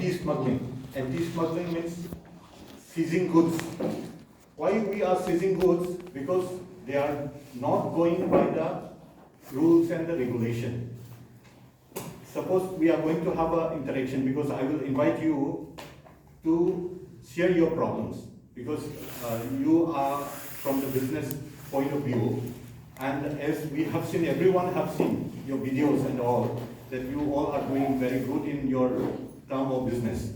anti-smuggling. Anti-smuggling means seizing goods. Why we are seizing goods? Because they are not going by the rules and the regulation. Suppose we are going to have an interaction, because I will invite you to share your problems, because you are from the business point of view, and as we have seen, everyone have seen your videos and all, that you all are doing very good in your term of business.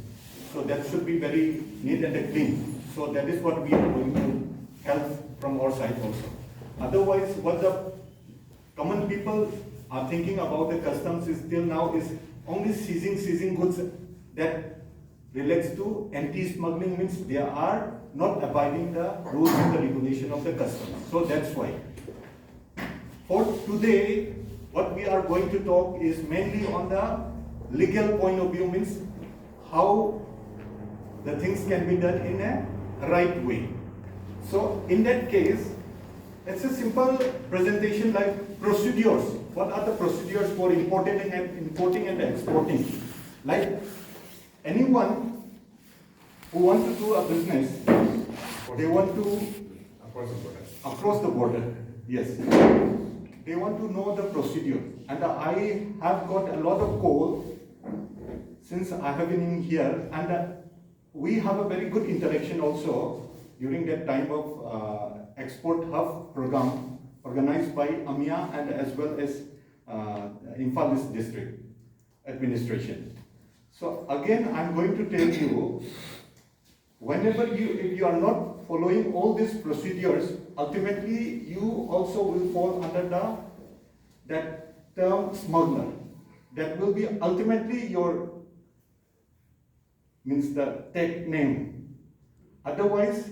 So that should be very neat and clean. So that is what we are going to help from our side also. Otherwise, what the common people are thinking about the customs is till now is only seizing goods that relates to anti-smuggling, means they are not abiding the rules and the regulation of the customs. So that's why. For today, what we are going to talk is mainly on the legal point of view, means how the things can be done in a right way. So in that case, it's a simple presentation like procedures. What are the procedures for importing and exporting? Like anyone who wants to do a business, they want to across the border. Yes. They want to know the procedure. And I have got a lot of call since I have been in here, and we have a very good interaction also during that time of Export Hub program organized by AMIA and as well as Imphal East District Administration. So again, I'm going to tell you, whenever if you are not following all these procedures, ultimately you also will fall under that term smuggler. That will be ultimately your, means the tech name. Otherwise,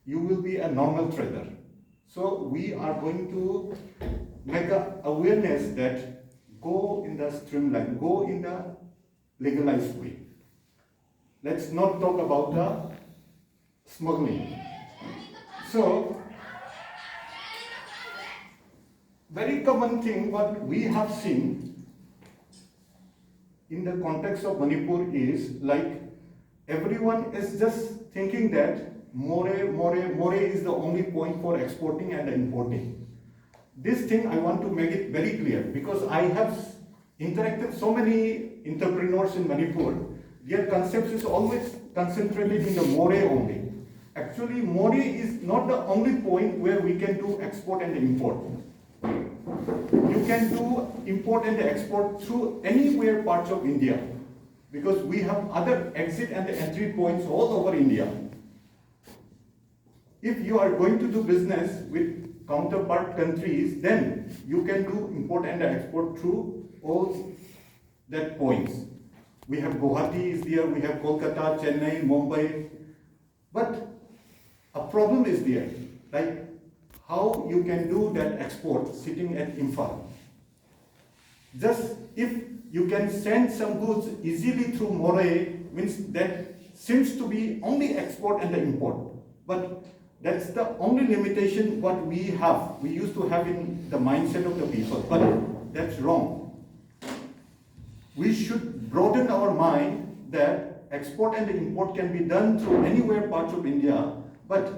you will be a normal trader. So we are going to make an awareness that go in the streamline, go in the legalized way. Let's not talk about the smuggling. So, very common thing what we have seen in the context of Manipur is like everyone is just thinking that More is the only point for exporting and importing. This thing I want to make it very clear, because I have interacted with so many entrepreneurs in Manipur. Their concepts is always concentrated in the more only. Actually, more is not the only point where we can do export and import. You can do import and export through anywhere parts of India, because we have other exit and entry points all over India. If you are going to do business with counterpart countries, then you can do import and export through all that points. We have Guwahati is there, we have Kolkata, Chennai, Mumbai. But a problem is there, like how you can do that export sitting at Imphal. Just if you can send some goods easily through Moray, means that seems to be only export and import. But that's the only limitation what we have. We used to have in the mindset of the people, but that's wrong. We should broaden our mind that export and import can be done through anywhere parts of India. But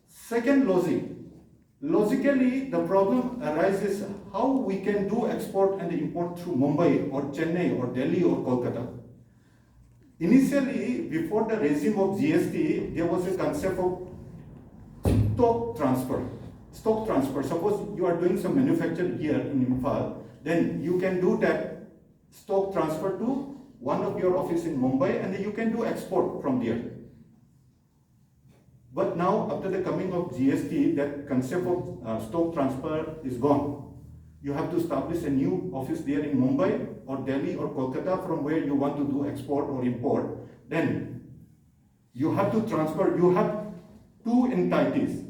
second logically the problem arises how we can do export and import through Mumbai or Chennai or Delhi or Kolkata. Initially, before the regime of GST, there was a concept of stock transfer. Suppose you are doing some manufacture here in Imphal, then you can do that stock transfer to one of your office in Mumbai, and you can do export from there. But now, after the coming of GST, that concept of stock transfer is gone. You have to establish a new office there in Mumbai or Delhi or Kolkata from where you want to do export or import. Then you have to transfer, you have two entities.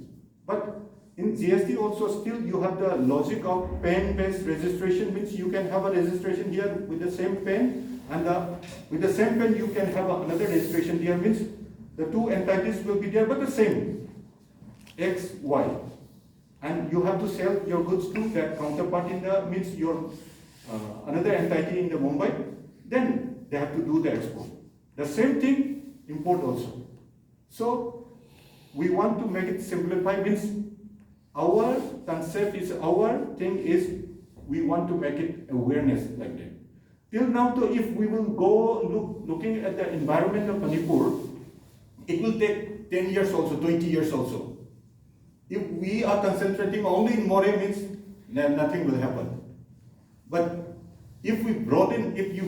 But in GST also still you have the logic of pen-based registration, means you can have a registration here with the same pen, and with the same pen you can have another registration here, means the two entities will be there but the same, X, Y. And you have to sell your goods to that counterpart in the, means your another entity in the Mumbai. Then they have to do the export. The same thing, import also. So we want to make it simplify, means our concept is, our thing is, we want to make it awareness like that. Till now, though, if we will go looking at the environment of Manipur, it will take 10 years also, 20 years also. If we are concentrating only in More, means then nothing will happen. But if you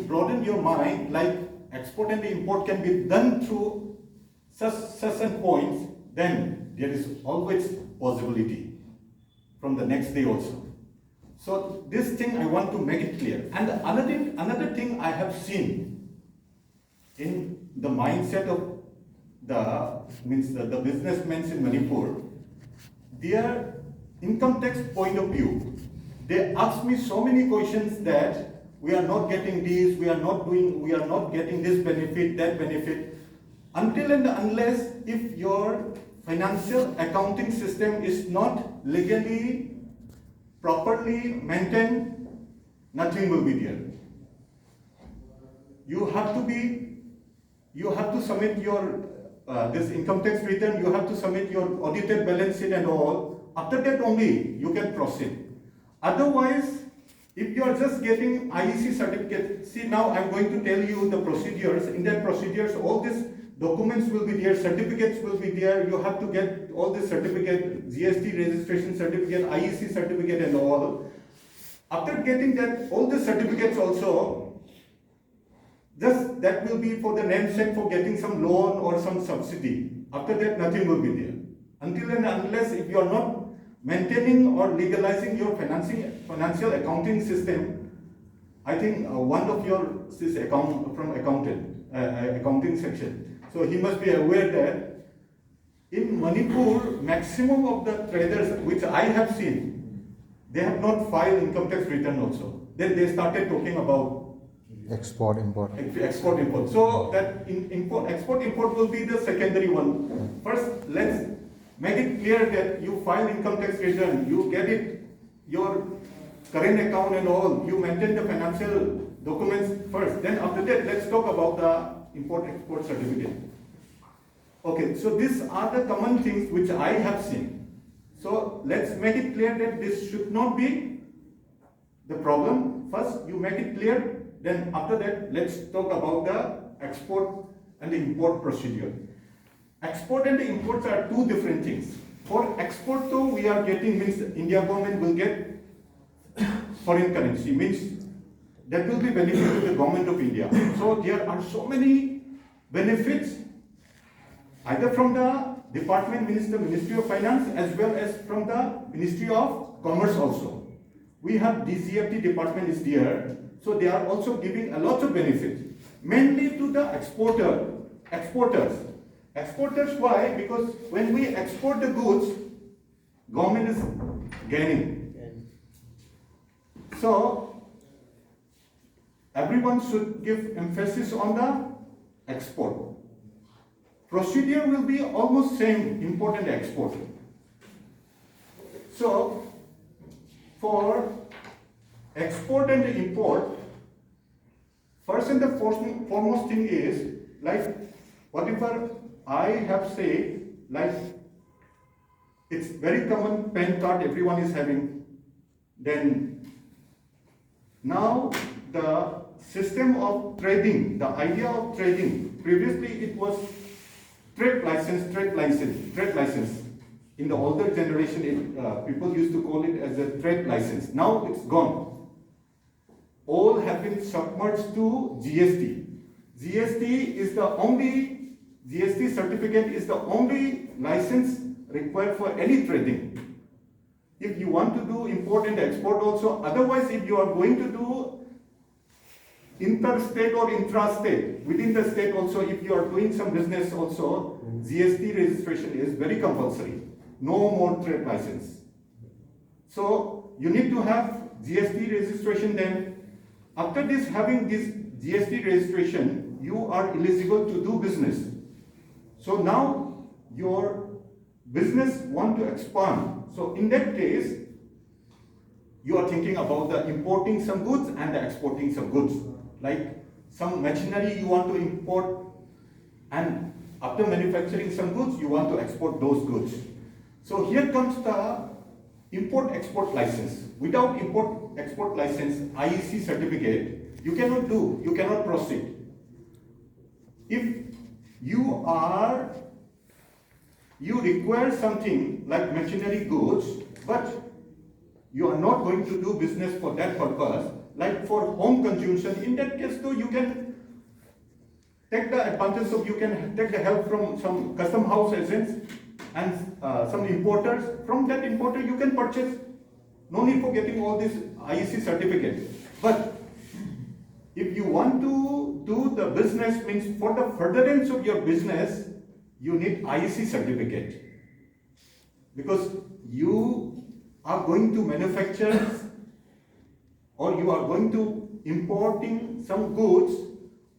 broaden your mind, like export and import can be done through certain points, then there is always possibility from the next day also. So this thing I want to make it clear. And another thing I have seen in the mindset of the businessmen in Manipur, their income tax point of view, they ask me so many questions that we are not getting this, we are not getting this benefit, that benefit, until and unless if your financial accounting system is not legally, properly maintained, nothing will be there. You have to submit your this income tax return, you have to submit your audited balance sheet and all. After that only you can proceed. Otherwise, if you are just getting IEC certificate, see now I'm going to tell you the procedures. In that procedures, all these documents will be there, certificates will be there. You have to get all this certificate, GST registration certificate, IEC certificate and all. After getting that, all the certificates also, just that will be for the namesake for getting some loan or some subsidy. After that, nothing will be there. Until and unless if you are not maintaining or legalizing your financial accounting system, I think one of your accounting section. So he must be aware that in Manipur, maximum of the traders which I have seen, they have not filed income tax return also. Then they started talking about export import. Export import. So that export import will be the secondary one. First, let's make it clear that you file income tax return, you get it, your current account and all, you maintain the financial documents first. Then after that, let's talk about the import-export certificate. Okay, so these are the common things which I have seen. So let's make it clear that this should not be the problem. First, you make it clear. Then after that, let's talk about the export and the import procedure. Export and the imports are two different things. For export though, we are getting, means India government will get foreign currency, means that will be benefit to the government of India. So there are so many benefits, either from the Ministry of Finance as well as from the Ministry of Commerce also. We have DCFT department is there. So they are also giving a lot of benefits, mainly to the exporters. Exporters, why? Because when we export the goods, government is gaining. So everyone should give emphasis on the export. Procedure will be almost same, import and export. So for export and import, first and the foremost thing is, like whatever I have said, like it's very common PAN card everyone is having. Then now the system of trading, the idea of trading, previously it was trade license. In the older generation, people used to call it as a trade license. Now it's gone. All have been submerged to GST. GST certificate is the only license required for any trading. If you want to do import and export also, otherwise if you are going to do interstate or intrastate, within the state also, if you are doing some business also, GST registration is very compulsory. No more trade license. So you need to have GST registration. Then after this, having this GST registration, you are eligible to do business. So now your business want to expand. So in that case, you are thinking about the importing some goods and the exporting some goods. Like some machinery you want to import, and after manufacturing some goods, you want to export those goods. So here comes the import-export license. Without import-export license, IEC certificate, you cannot proceed. If you require something like machinery goods, but you are not going to do business for that purpose, like for home consumption, in that case though, you can take the advantage of, you can take the help from some custom house agents and some importers. From that importer you can purchase. No need for getting all this IEC certificate. But if you want to do the business, means for the furtherance of your business, you need IEC certificate. Because you are going to manufacture or you are going to importing some goods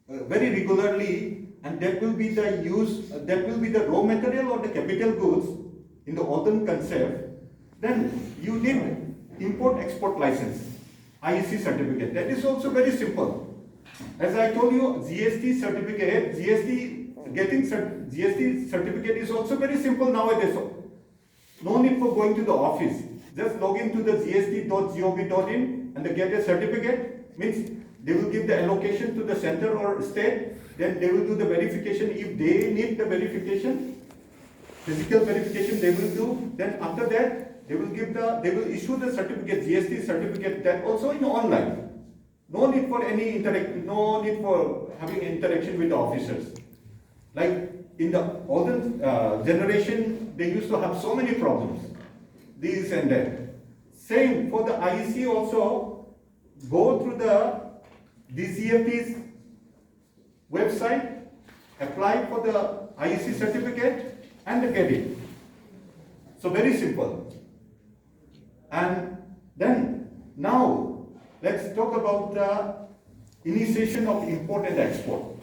very regularly, and that will be the raw material or the capital goods in the olden concept, then you need import-export license, IEC certificate. That is also very simple. As I told you, GST certificate, getting GST certificate is also very simple nowadays. No need for going to the office. Just log into the gst.gov.in and they get a certificate. Means they will give the allocation to the center or state. Then they will do the verification. If they need the verification, physical verification they will do. Then after that, they will issue the certificate, GST certificate, that also in online. No need for no need for having interaction with the officers. Like in the olden generation, they used to have so many problems, this and that. Same for the IEC also, go through the DCFT's website, apply for the IEC certificate and get it. So very simple. And then now let's talk about the initiation of import and export.